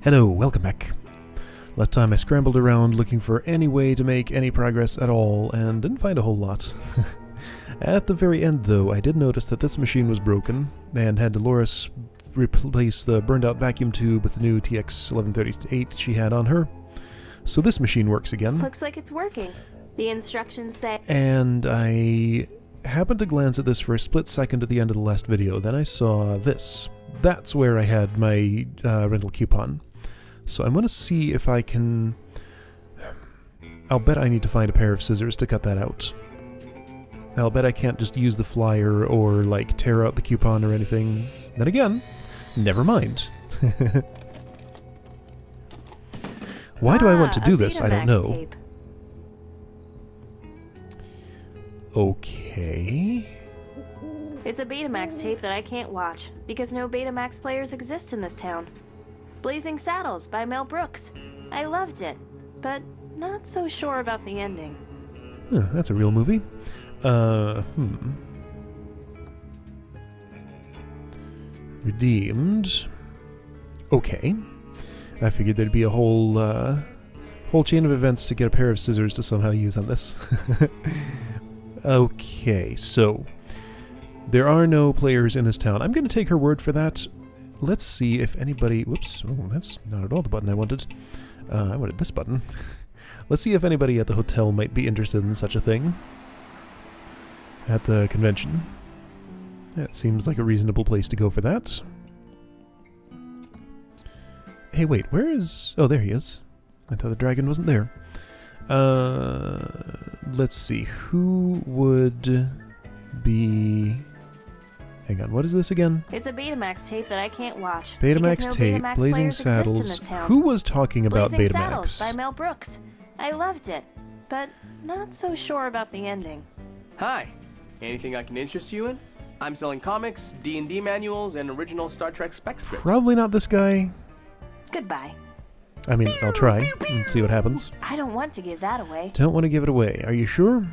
Hello, welcome back. Last time I scrambled around looking for any way to make any progress at all, and didn't find a whole lot. At the very end, though, I did notice that this machine was broken, and had Dolores replace the burned-out vacuum tube with the new TX1138 she had on her. So this machine works again. Looks like it's working. The instructions say... And I happened to glance at this for a split second at the end of the last video, then I saw this. That's where I had my rental coupon. So I'm going to see if I can... I'll bet I need to find a pair of scissors to cut that out. I'll bet I can't just use the flyer or, like, tear out the coupon or anything. Then again, never mind. Why do I want to do this? I don't know. Tape. Okay... It's a Betamax tape that I can't watch, because no Betamax players exist in this town. Blazing Saddles by Mel Brooks. I loved it, but not so sure about the ending. Huh, that's a real movie. Redeemed. Okay. I figured there'd be a whole chain of events to get a pair of scissors to somehow use on this. Okay, so... There are no players in this town. I'm going to take her word for that. Let's see if anybody... Whoops. Oh, that's not at all the button I wanted. I wanted this button. Let's see if anybody at the hotel might be interested in such a thing. At the convention. That seems like a reasonable place to go for that. Hey, wait. Where is... Oh, there he is. I thought the dragon wasn't there. Let's see. Who would be... Hang on, what is this again? It's a Betamax tape that I can't watch. Betamax tape, Betamax Blazing players exist in Saddles. this town. Who was talking about Blazing Saddles Betamax? by Mel Brooks. I loved it, but not so sure about the ending. Hi. Anything I can interest you in? I'm selling comics, D&D manuals, and original Star Trek spec scripts. Probably not this guy. Goodbye. I mean, I'll try and see what happens. I don't want to give that away. Don't want to give it away. Are you sure?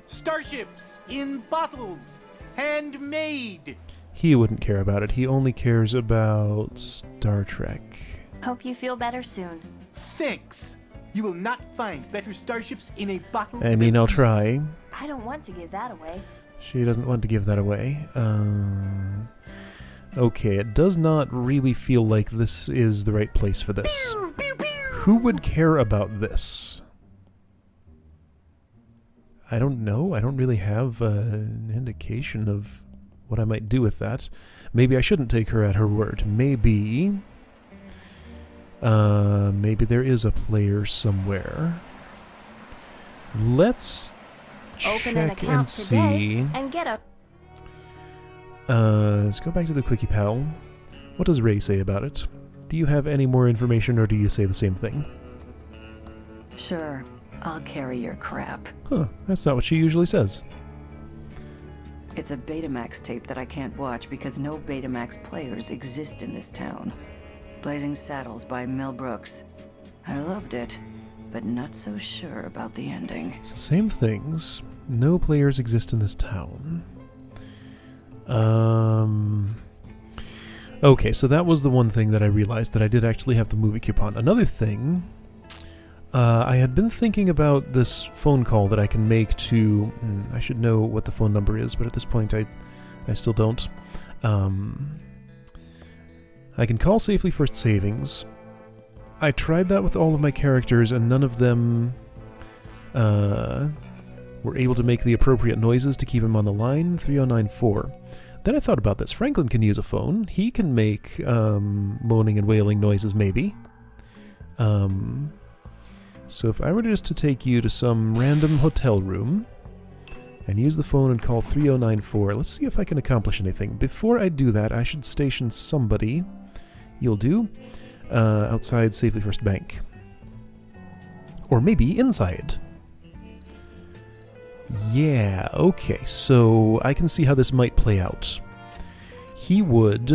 Starships in bottles, handmade. He wouldn't care about it. He only cares about Star Trek. Hope you feel better soon. Thanks. You will not find better starships in a bottle. I mean, I'll than try. I don't want to give that away. She doesn't want to give that away. Okay, it does not really feel like this is the right place for this. Who would care about this? I don't know. I don't really have an indication of what I might do with that. Maybe I shouldn't take her at her word. Maybe there is a player somewhere. Let's Open an check account and see. today and get a... Let's go back to the Quickie Pal. What does Ray say about it? Do you have any more information, or do you say the same thing? Sure, I'll carry your crap. Huh, that's not what she usually says. It's a Betamax tape that I can't watch because no Betamax players exist in this town. Blazing Saddles by Mel Brooks. I loved it, but not so sure about the ending. So same things. No players exist in this town. Okay, so that was the one thing that I realized, that I did actually have the movie coupon. Another thing, I had been thinking about this phone call that I can make to... I should know what the phone number is, but at this point I still don't. I can call Safely First Savings. I tried that with all of my characters, and none of them were able to make the appropriate noises to keep him on the line. 3094. Then I thought about this. Franklin can use a phone. He can make moaning and wailing noises, maybe. So if I were just to take you to some random hotel room and use the phone and call 3094, let's see if I can accomplish anything. Before I do that, I should station somebody. You'll do. Outside Safely First Bank. Or maybe inside. Yeah, okay, so I can see how this might play out. He wants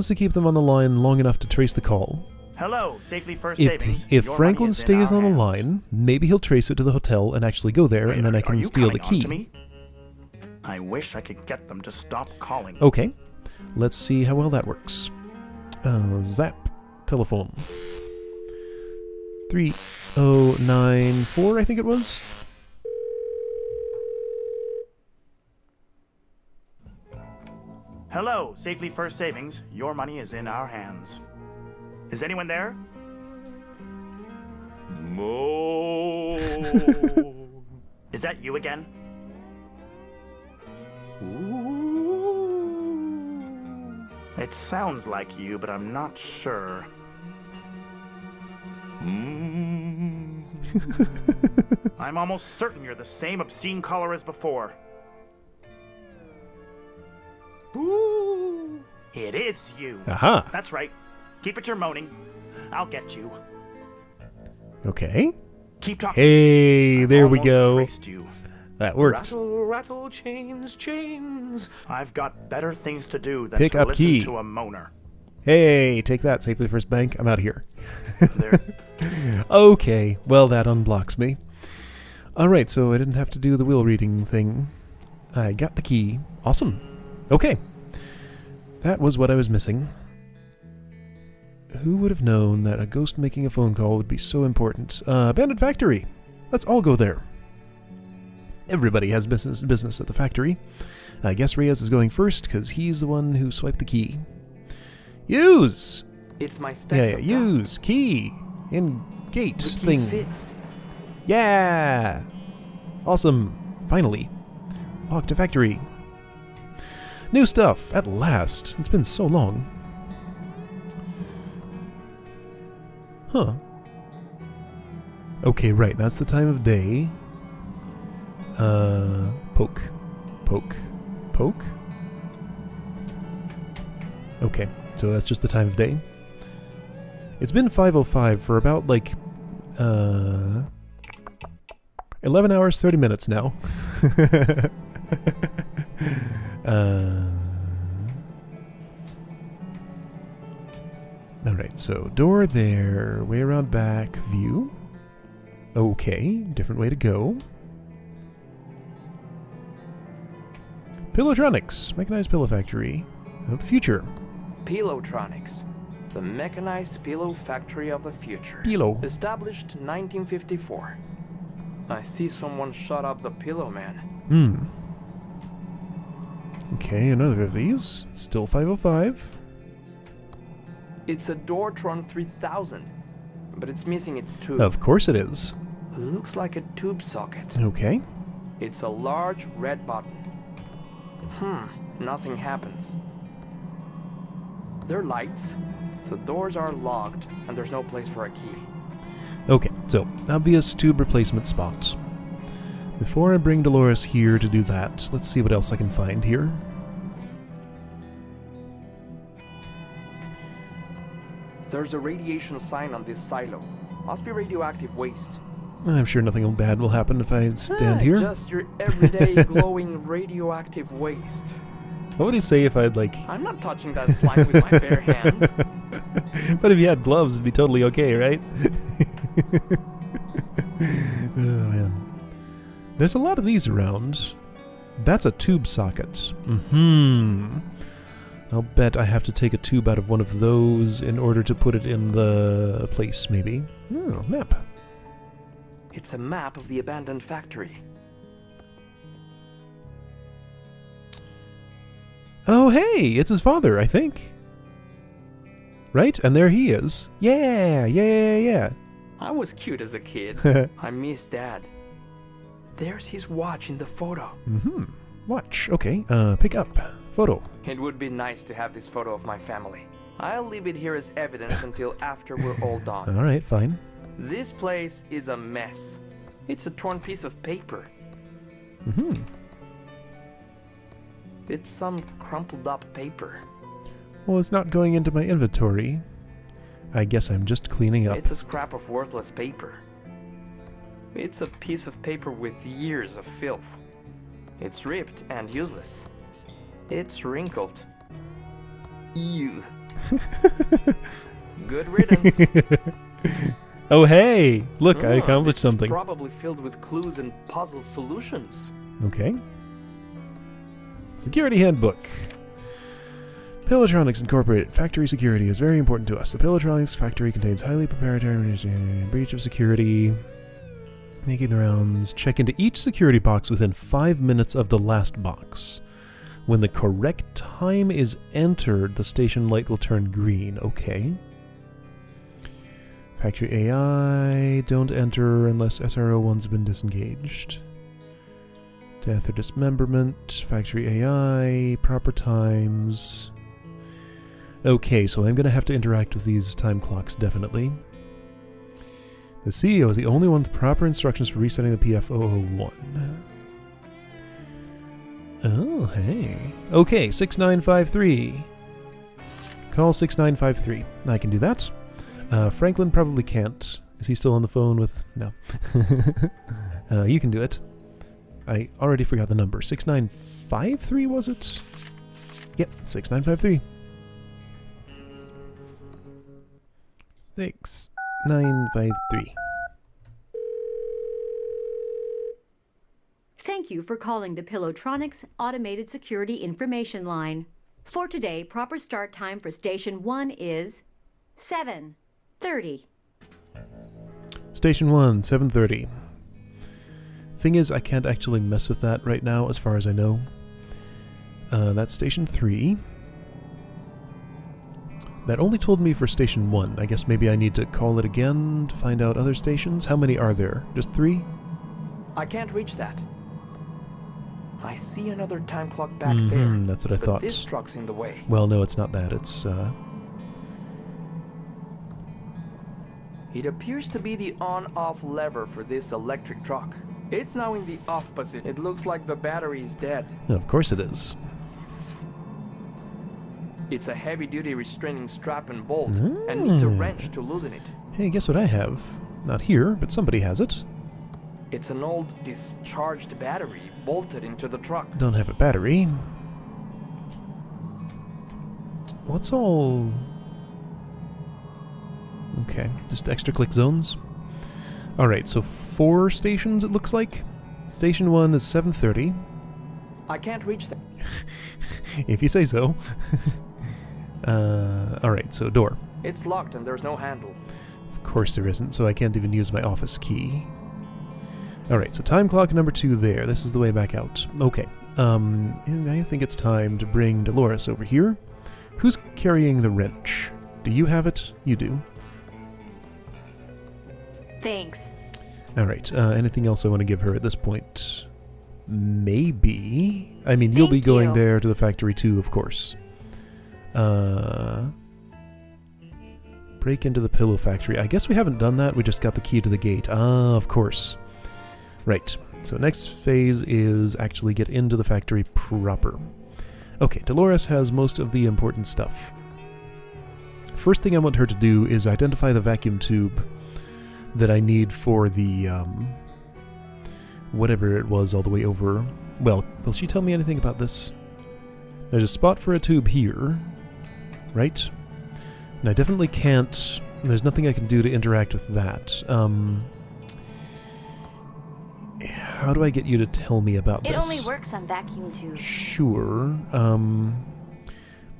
to keep them on the line long enough to trace the call. Hello, Safely First Savings. If Your Franklin money is in stays our on the hands. line, maybe he'll trace it to the hotel and actually go there, and then I Are can you steal the coming on to key. me? I wish I could get them to stop calling. Okay, let's see how well that works. Zap. telephone. 3094, I think it was. Hello, Safely First Savings. Your money is in our hands. Is anyone there? Mo. Is that you again? Ooh. It sounds like you, but I'm not sure. I'm almost certain you're the same obscene caller as before. Boo! It is you. Aha. That's right. Keep it your moaning. I'll get you. Okay. Keep talking. Hey, there we Almost go. traced you. That works. Rattle, rattle, chains, chains. I've got better things to do than Pick to up listen key. to a moaner. Hey, take that, Safely First Bank. I'm out of here. There. Okay, well, that unblocks me. Alright, so I didn't have to do the will reading thing. I got the key. Awesome. Okay. That was what I was missing. Who would have known that a ghost making a phone call would be so important? Abandoned factory. Let's all go there. Everybody has business at the factory. I guess Reyes is going first because he's the one who swiped the key. Use! It's my specs Yeah, of use. dust. Key. In gate The key thing. fits. Yeah! Awesome. Finally. Walk to factory. New stuff, at last. It's been so long. Huh. Okay, right, that's the time of day. Poke. Poke. Poke? Okay, so that's just the time of day. It's been 5:05 for about, like, 11 hours, 30 minutes now. Alright, so door there, way around back, view. Okay, different way to go. Pillotronics, mechanized pillow factory of the future. Pillotronics, the mechanized pillow factory of the future. Pillow. Established 1954. I see someone shut up the pillow man. Okay, another of these. Still 5:05. It's a Doortron 3000, but it's missing its tube. Of course it is. Looks like a tube socket. Okay. It's a large red button. Nothing happens. There are lights, the doors are locked, and there's no place for a key. Okay, so obvious tube replacement spot. Before I bring Dolores here to do that, let's see what else I can find here. There's a radiation sign on this silo. Must be radioactive waste. I'm sure nothing bad will happen if I stand here. Just your everyday glowing radioactive waste. What would he say if I'd, like... I'm not touching that slime with my bare hands. But if you had gloves, it'd be totally okay, right? Oh, man. There's a lot of these around. That's a tube socket. I'll bet I have to take a tube out of one of those in order to put it in the place, maybe. Oh, map. It's a map of the abandoned factory. Oh, hey! It's his father, I think. Right? And there he is. Yeah. I was cute as a kid. I miss Dad. There's his watch in the photo. Watch. Okay, pick up. Photo. It would be nice to have this photo of my family. I'll leave it here as evidence until after we're all done. Alright, fine. This place is a mess. It's a torn piece of paper. It's some crumpled up paper. Well, it's not going into my inventory. I guess I'm just cleaning up. It's a scrap of worthless paper. It's a piece of paper with years of filth. It's ripped and useless. It's wrinkled. Ew. Good riddance. Oh, hey! Look, I accomplished this something. Is probably filled with clues and puzzle solutions. Okay. Security handbook. Pillotronics Incorporated. Factory security is very important to us. The Pillotronics factory contains highly proprietary breach of security. Making the rounds. Check into each security box within 5 minutes of the last box. When the correct time is entered, the station light will turn green. Okay. Factory AI. Don't enter unless SRO1's been disengaged. Death or dismemberment. Factory AI. Proper times. Okay, so I'm going to have to interact with these time clocks, definitely. The CEO is the only one with proper instructions for resetting the PF001. Oh, hey. Okay, 6953. Call 6953. I can do that. Franklin probably can't. Is he still on the phone with... No. You can do it. I already forgot the number. 6953, was it? Yep, 6953. 6953. Thank you for calling the Pillotronics Automated Security Information Line. For today, proper start time for Station 1 is 7:30. Station 1, 7:30. Thing is, I can't actually mess with that right now, as far as I know. That's Station 3. That only told me for Station 1. I guess maybe I need to call it again to find out other stations. How many are there? Just 3? I can't reach that. I see another time clock back there. That's what I thought. This truck's in the way. Well, no, it's not that. It's, It appears to be the on-off lever for this electric truck. It's now in the off position. It looks like the battery is dead. Of course it is. It's a heavy-duty restraining strap and bolt, and needs a wrench to loosen it. Hey, guess what I have? Not here, but somebody has it. It's an old discharged battery bolted into the truck. Don't have a battery. What's all... Okay, just extra click zones. Alright, so 4 stations it looks like. Station 1 is 7:30. I can't reach that. If you say so. Alright, so door. It's locked and there's no handle. Of course there isn't, so I can't even use my office key. Alright, so time clock number 2 there. This is the way back out. Okay. And I think it's time to bring Dolores over here. Who's carrying the wrench? Do you have it? You do. Thanks. Alright, anything else I want to give her at this point? Maybe. I mean, you'll be Thank going you. there to the factory too, of course. Break into the pillow factory. I guess we haven't done that. We just got the key to the gate. Ah, of course. Right. So next phase is actually get into the factory proper. Okay, Dolores has most of the important stuff. First thing I want her to do is identify the vacuum tube that I need for the, whatever it was all the way over. Well, will she tell me anything about this? There's a spot for a tube here, right? And I definitely can't... There's nothing I can do to interact with that. How do I get you to tell me about It this? only works on vacuum tubes. Sure. But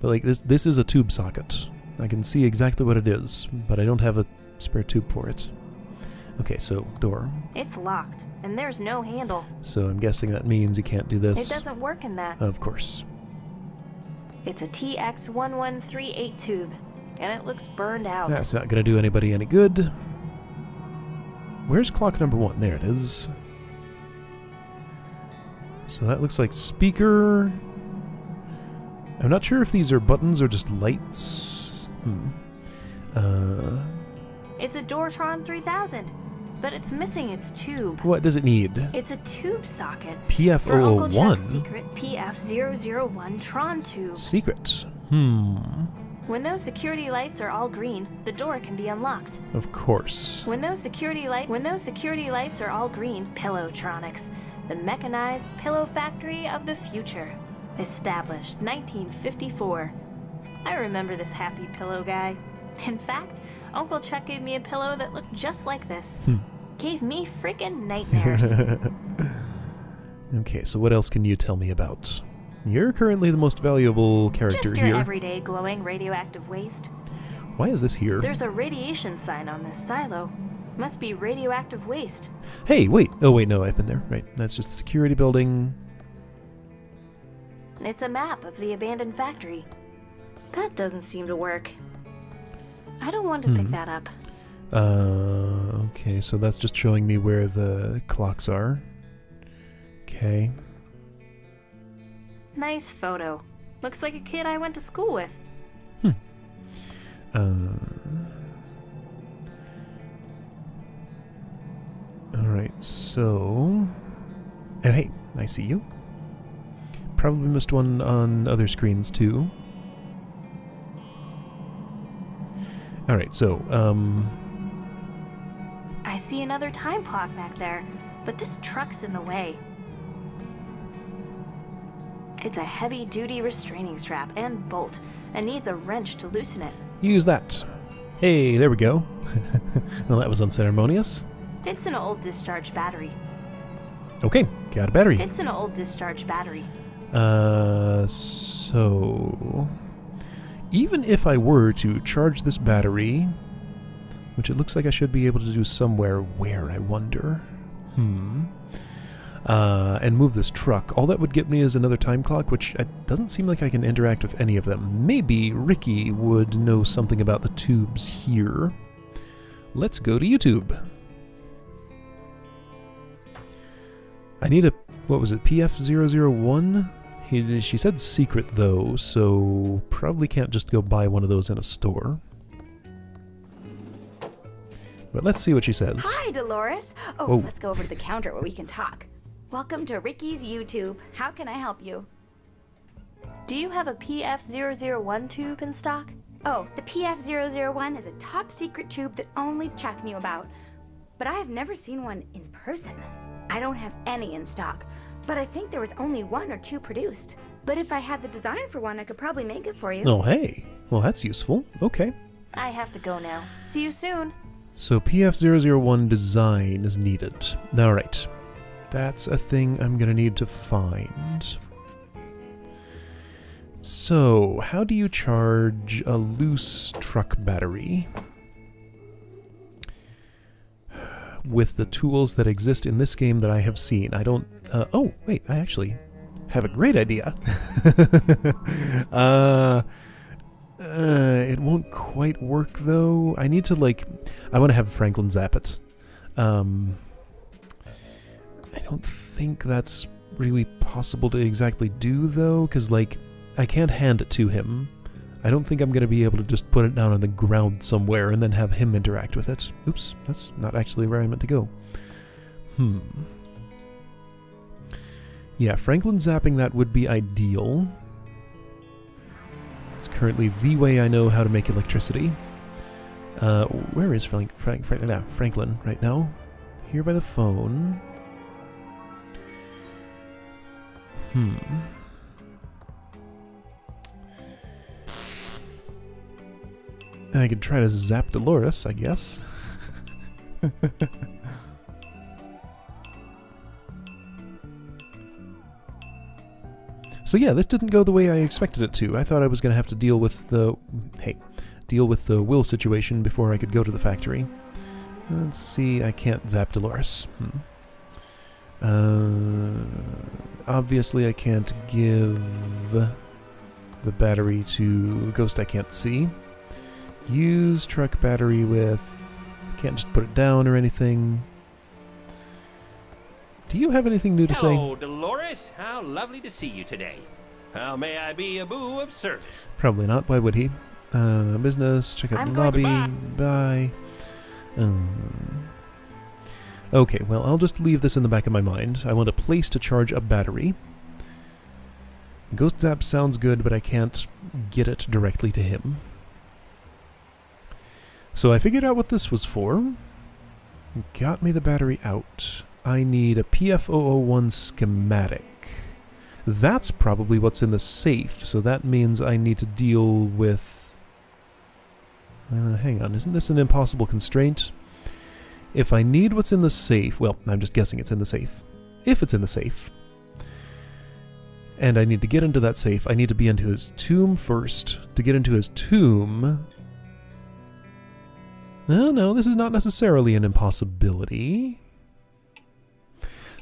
like this is a tube socket. I can see exactly what it is, but I don't have a spare tube for it. Okay, so door. It's locked, and there's no handle. So I'm guessing that means you can't do this. It doesn't work in that. Of course. It's a TX1138 tube, and it looks burned out. That's not going to do anybody any good. Where's clock number 1? There it is. So that looks like speaker. I'm not sure if these are buttons or just lights. It's a Doortron 3000, but it's missing its tube. What does it need? It's a tube socket. For Uncle Chuck's PF001? secret PF001 Tron tube. Secret. When those security lights are all green, the door can be unlocked. Of course. When those security lights are all green, Pillotronics, the mechanized pillow factory of the future. Established 1954. I remember this happy pillow guy. In fact, Uncle Chuck gave me a pillow that looked just like this. Gave me freaking nightmares. Okay, so what else can you tell me about? You're currently the most valuable character Just your here. everyday glowing radioactive waste. Why is this here? There's a radiation sign on this silo. Must be radioactive waste. Hey, wait. Oh, wait, no, I've been there. Right, that's just a security building. It's a map of the abandoned factory. That doesn't seem to work. I don't want to pick that up. Okay, so that's just showing me where the clocks are. Okay. Nice photo. Looks like a kid I went to school with. Alright, so... Oh, hey, I see you. Probably missed one on other screens, too. Alright, so, I see another time clock back there, but this truck's in the way. It's a heavy-duty restraining strap and bolt, and needs a wrench to loosen it. use that. Hey, there we go. Well, that was unceremonious. It's an old discharge battery. Okay, got a battery. It's an old discharge battery. So... Even if I were to charge this battery, which it looks like I should be able to do somewhere, where, I wonder? And move this truck, all that would get me is another time clock, which it doesn't seem like I can interact with any of them. Maybe Ricky would know something about the tubes here. Let's go to YouTube. I need a, what was it, PF001? She said secret, though, so probably can't just go buy one of those in a store. But let's see what she says. Hi, Dolores. Oh, Whoa. let's go over to the counter where we can talk. Welcome to Ricky's YouTube. How can I help you? Do you have a PF001 tube in stock? Oh, the PF001 is a top secret tube that only Chuck knew about. But I have never seen one in person. I don't have any in stock, but I think there was only 1 or 2 produced. But if I had the design for one, I could probably make it for you. Oh, hey. Well, that's useful. Okay. I have to go now. See you soon. So PF001 design is needed. Alright. That's a thing I'm gonna need to find. So, how do you charge a loose truck battery? With the tools that exist in this game that I have seen. I don't... oh, wait, I actually have a great idea. It won't quite work, though. I need to, like... I want to have Franklin zap it. I don't think that's really possible to exactly do, though, because, like, I can't hand it to him. I don't think I'm going to be able to just put it down on the ground somewhere and then have him interact with it. Oops, that's not actually where I meant to go. Yeah, Franklin zapping that would be ideal. It's currently the way I know how to make electricity. Where is Franklin right now? Here by the phone. I could try to zap Dolores, I guess. So yeah, this didn't go the way I expected it to. I thought I was going to have to deal with the... deal with the Will situation before I could go to the factory. Let's see, I can't zap Dolores. Obviously I can't give the battery to Ghost I can't see. Use truck battery with... Can't just put it down or anything. Do you have anything new to say? Hello, Dolores. How lovely to see you today. How may I be a boo of service? Probably not. Why would he? Business, check out I'm the going lobby, bye. Okay, well, I'll just leave this in the back of my mind. I want a place to charge a battery. Ghost Zap sounds good, but I can't get it directly to him. So I figured out what this was for. Got me the battery out. I need a PF001 schematic. That's probably what's in the safe, so that means I need to deal with... hang on, isn't this an impossible constraint? If I need what's in the safe... Well, I'm just guessing it's in the safe. If it's in the safe. And I need to get into that safe. I need to be into his tomb first. To get into his tomb... Oh, no, this is not necessarily an impossibility.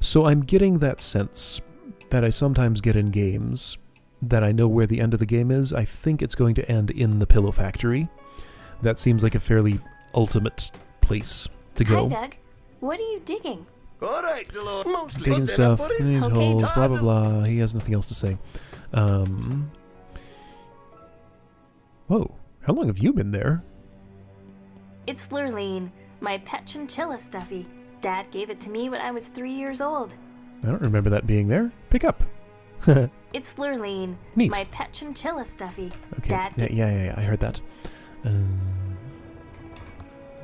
So I'm getting that sense that I sometimes get in games, that I know where the end of the game is. I think it's going to end in the Pillow Factory. That seems like a fairly ultimate place to go. Hi, Doug. What are you digging? All right, Delore. Mostly Digging stuff, in these Okay, holes, Todd. blah blah blah. He has nothing else to say. Whoa, how long have you been there? It's Lurleen, my pet chinchilla stuffy. Dad gave it to me when I was 3 years old. I don't remember that being there. Pick up. It's Lurleen, Neat. my pet chinchilla stuffy. Okay, Dad. yeah, I heard that.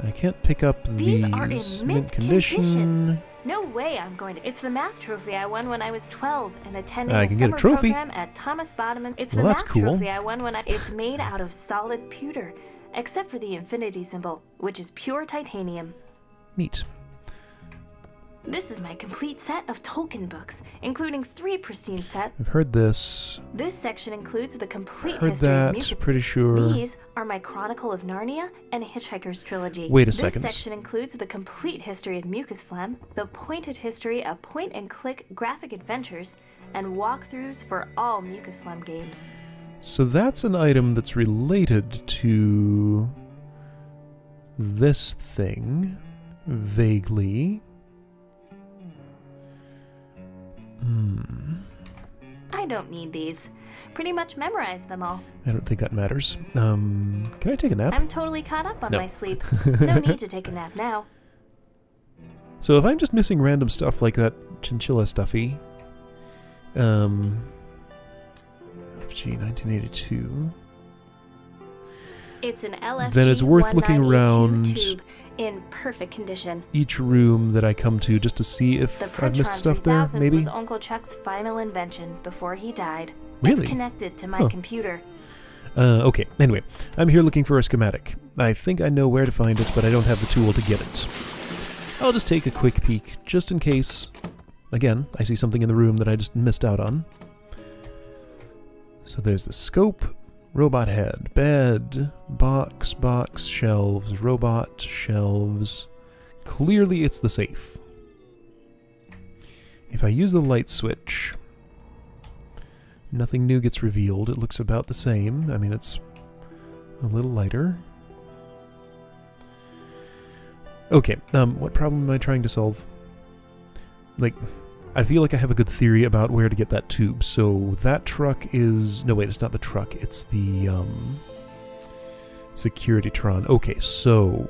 I can't pick up These are in these. mint condition. condition. No way I'm going to. It's the math trophy I won when I was 12 and attending I a can get a summer trophy. program at Thomas Bodeman. It's Well, the that's math cool. trophy I won when It's made out of solid pewter, except for the infinity symbol, which is pure titanium. Neat. This is my complete set of Tolkien books, including 3 pristine sets. I've heard this. This section includes the complete Heard history of that. music. Pretty sure. These are my Chronicle of Narnia and Hitchhiker's Trilogy. Wait a second. This section includes the complete history of Mucus Phlegm, the pointed history of point-and-click graphic adventures, and walkthroughs for all Mucus Phlegm games. So that's an item that's related to this thing, vaguely. I don't need these. Pretty much memorized them all. I don't think that matters. Can I take a nap? I'm totally caught up on No. my sleep. No need to take a nap now. So if I'm just missing random stuff like that chinchilla stuffy, FG 1982, It's an LFG then it's worth looking 192 around tube in perfect condition. each room that I come to just to see if The I've missed Pertron stuff there, 3000 maybe? was Uncle Chuck's final invention before he died. Really? It's connected to my Huh. computer. Okay, anyway, I'm here looking for a schematic. I think I know where to find it, but I don't have the tool to get it. I'll just take a quick peek, just in case, again, I see something in the room that I just missed out on. So there's the scope, robot head, bed, box, shelves, robot, shelves. Clearly it's the safe. If I use the light switch, nothing new gets revealed. It looks about the same. I mean, it's a little lighter. Okay, what problem am I trying to solve? Like, I feel like I have a good theory about where to get that tube. So that truck is... No, wait, it's not the truck. It's the, Security-tron. Okay, so...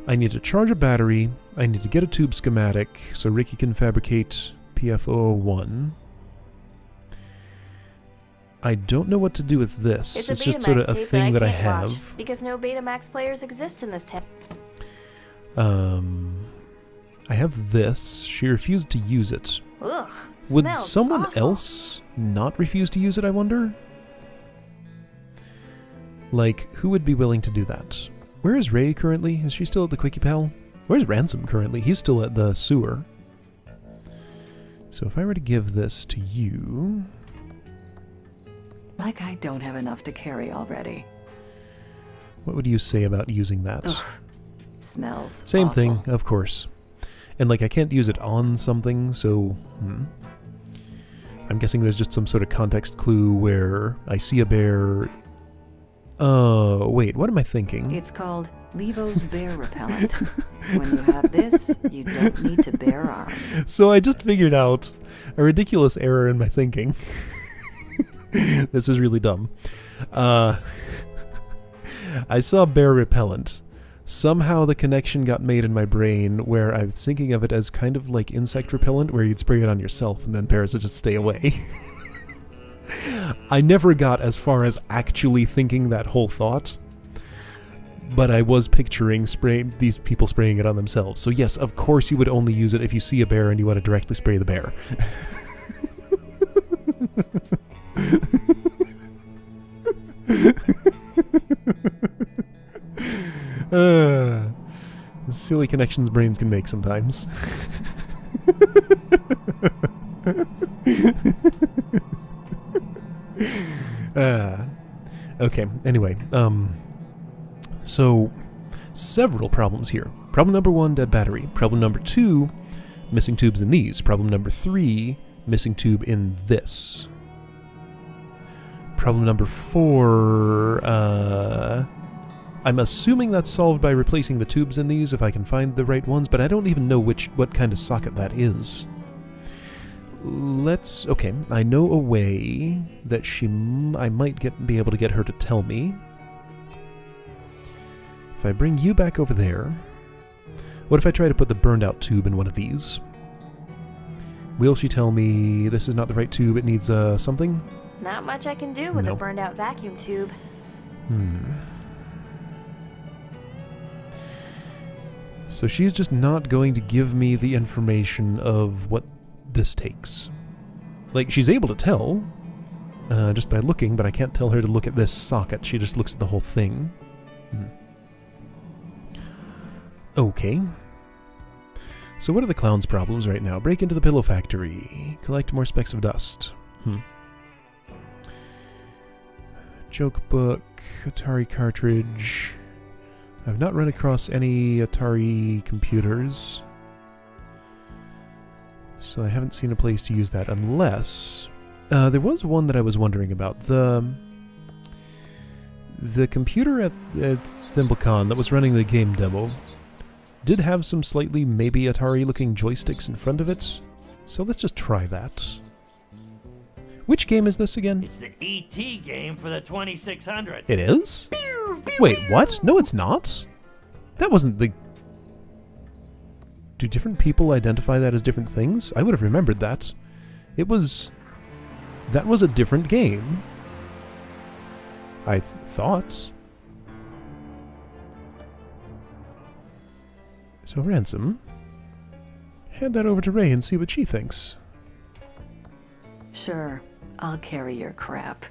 I need to charge a battery. I need to get a tube schematic so Ricky can fabricate PF001. I don't know what to do with this. It's It's a just sort of Betamax a tape thing that I can't watch have. because no Betamax players exist in this town. I have this. She refused to use it. Ugh. Would smells someone awful. else not refuse to use it, I wonder? Like, who would be willing to do that? Where is Ray currently? Is she still at the Quickie Pal? Where's Ransom currently? He's still at the sewer. So if I were to give this to you... Like I don't have enough to carry already. What would you say about using that? Ugh. Smells Same awful. thing, of course. And like, I can't use it on something, so... I'm guessing there's just some sort of context clue where I see a bear... Oh, wait, what am I thinking? It's called Levo's Bear Repellent. When you have this, you don't need to bear arms. So I just figured out a ridiculous error in my thinking. This is really dumb. I saw bear repellent. Somehow the connection got made in my brain where I was thinking of it as kind of like insect repellent, where you'd spray it on yourself and then bears would just stay away. I never got as far as actually thinking that whole thought, but I was picturing these people spraying it on themselves. So yes, of course you would only use it if you see a bear and you want to directly spray the bear. Silly connections brains can make sometimes. Okay, anyway, so several problems here. Problem number 1, dead battery. Problem number 2, missing tubes in these. Problem number 3, missing tube in this. Problem number 4, I'm assuming that's solved by replacing the tubes in these if I can find the right ones, but I don't even know what kind of socket that is. Okay, I know a way that I might be able to get her to tell me. If I bring you back over there, what if I try to put the burned out tube in one of these? Will she tell me this is not the right tube, it needs something? Not much I can do with No. a burned out vacuum tube. So she's just not going to give me the information of what this takes. Like, she's able to tell, just by looking, but I can't tell her to look at this socket. She just looks at the whole thing. Okay. So what are the clown's problems right now? Break into the pillow factory. Collect more specks of dust. Joke book. Atari cartridge. I've not run across any Atari computers, so I haven't seen a place to use that unless... there was one that I was wondering about. The computer at ThimbleCon that was running the game demo did have some slightly maybe Atari-looking joysticks in front of it, so let's just try that. Which game is this again? It's the E.T. game for the 2600. It is? Wait, what? No, it's not. That wasn't the... Do different people identify that as different things? I would have remembered that. It was... That was a different game. I thought. So, Ransom, hand that over to Ray and see what she thinks. Sure, I'll carry your crap.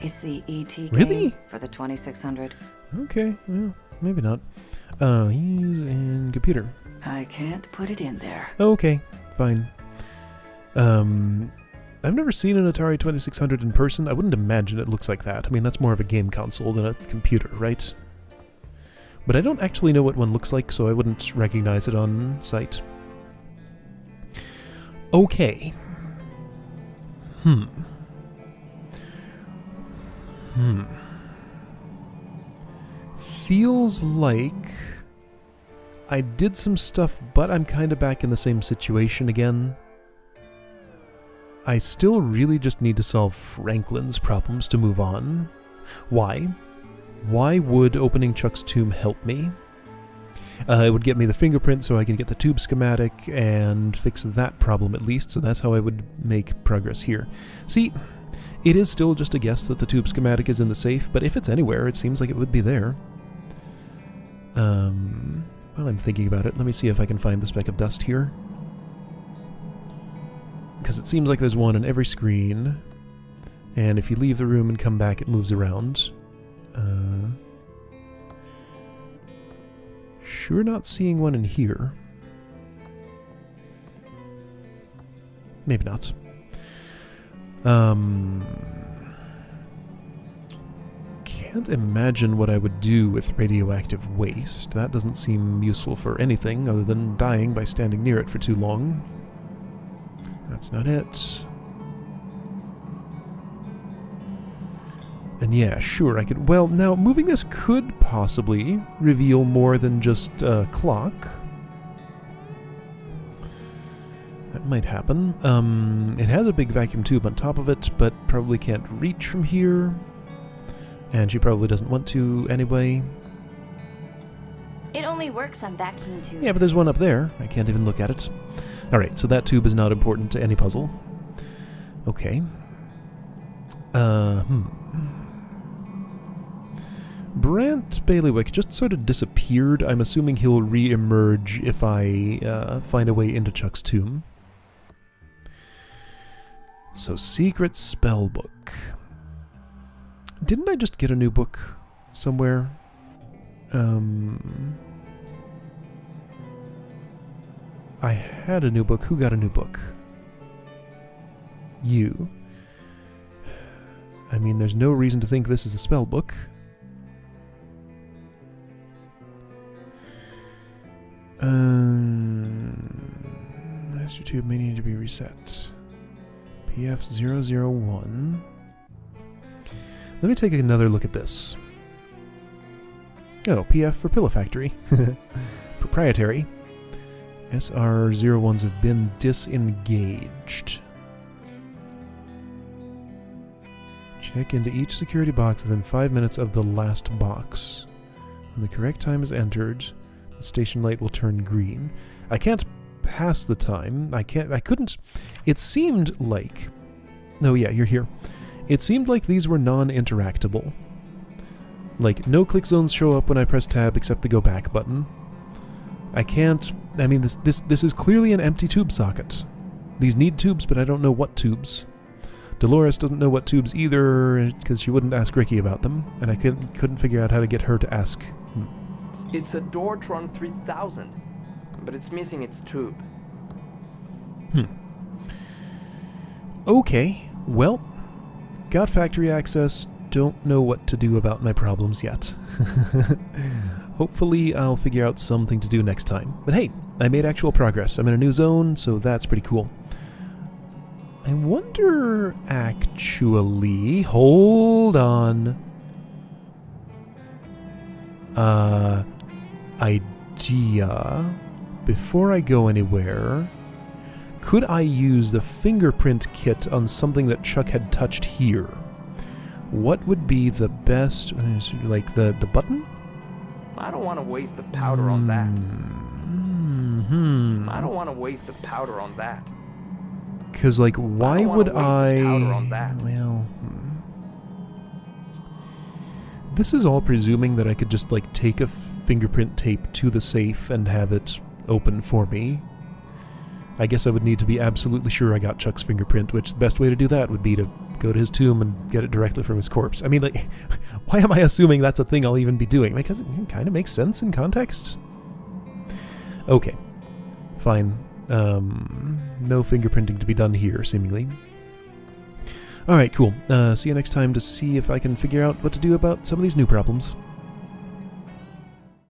It's the E.T. Really? game for the 2600. Okay, well, maybe not. He's in computer. I can't put it in there. Okay, fine. I've never seen an Atari 2600 in person. I wouldn't imagine it looks like that. I mean, that's more of a game console than a computer, right? But I don't actually know what one looks like, so I wouldn't recognize it on sight. Okay. Feels like I did some stuff, but I'm kind of back in the same situation again. I still really just need to solve Franklin's problems to move on. Why? Why would opening Chuck's tomb help me? It would get me the fingerprint so I can get the tube schematic and fix that problem at least, so that's how I would make progress here. See, it is still just a guess that the tube schematic is in the safe, but if it's anywhere, it seems like it would be there. While I'm thinking about it, let me see if I can find the speck of dust here. Because it seems like there's one on every screen, and if you leave the room and come back, it moves around. Sure not seeing one in here. Maybe not. Can't imagine what I would do with radioactive waste. That doesn't seem useful for anything other than dying by standing near it for too long. That's not it. And yeah, sure, I could... Well, now, moving this could possibly reveal more than just a clock. That might happen. It has a big vacuum tube on top of it, but probably can't reach from here. And she probably doesn't want to anyway. It only works on vacuum tubes. Yeah, but there's one up there. I can't even look at it. Alright, so that tube is not important to any puzzle. Okay. Brant Bailiwick just sort of disappeared. I'm assuming he'll re-emerge if I find a way into Chuck's tomb. So, secret spell book. Didn't I just get a new book somewhere? I had a new book. Who got a new book? You. I mean, there's no reason to think this is a spell book. Master tube may need to be reset. PF001. Let me take another look at this. Oh, PF for Pillow Factory. Proprietary. SR01s have been disengaged. Check into each security box within 5 minutes of the last box. When the correct time is entered, the station light will turn green. I can't pass the time. I couldn't... It seemed like... No, yeah, you're here. It seemed like these were non-interactable. Like, no click zones show up when I press tab except the go back button. I can't... I mean, this is clearly an empty tube socket. These need tubes, but I don't know what tubes. Dolores doesn't know what tubes either, because she wouldn't ask Ricky about them, and I couldn't figure out how to get her to ask. It's a Doortron 3000, but it's missing its tube. Okay, well, got factory access, don't know what to do about my problems yet. Hopefully I'll figure out something to do next time. But hey, I made actual progress. I'm in a new zone, so that's pretty cool. I wonder, actually... Hold on. Idea. Before I go anywhere, could I use the fingerprint kit on something that Chuck had touched here? What would be the best... like, the button? I don't want to waste the powder on that. I don't want to waste the powder on that. Because, like, why would I... On that. Well... This is all presuming that I could just, like, take a fingerprint tape to the safe and have it open for me. I guess I would need to be absolutely sure I got Chuck's fingerprint, which the best way to do that would be to go to his tomb and get it directly from his corpse. I mean, like, why am I assuming that's a thing I'll even be doing? Because it kind of makes sense in context. Okay. Fine. No fingerprinting to be done here, seemingly. Alright, cool. See you next time to see if I can figure out what to do about some of these new problems.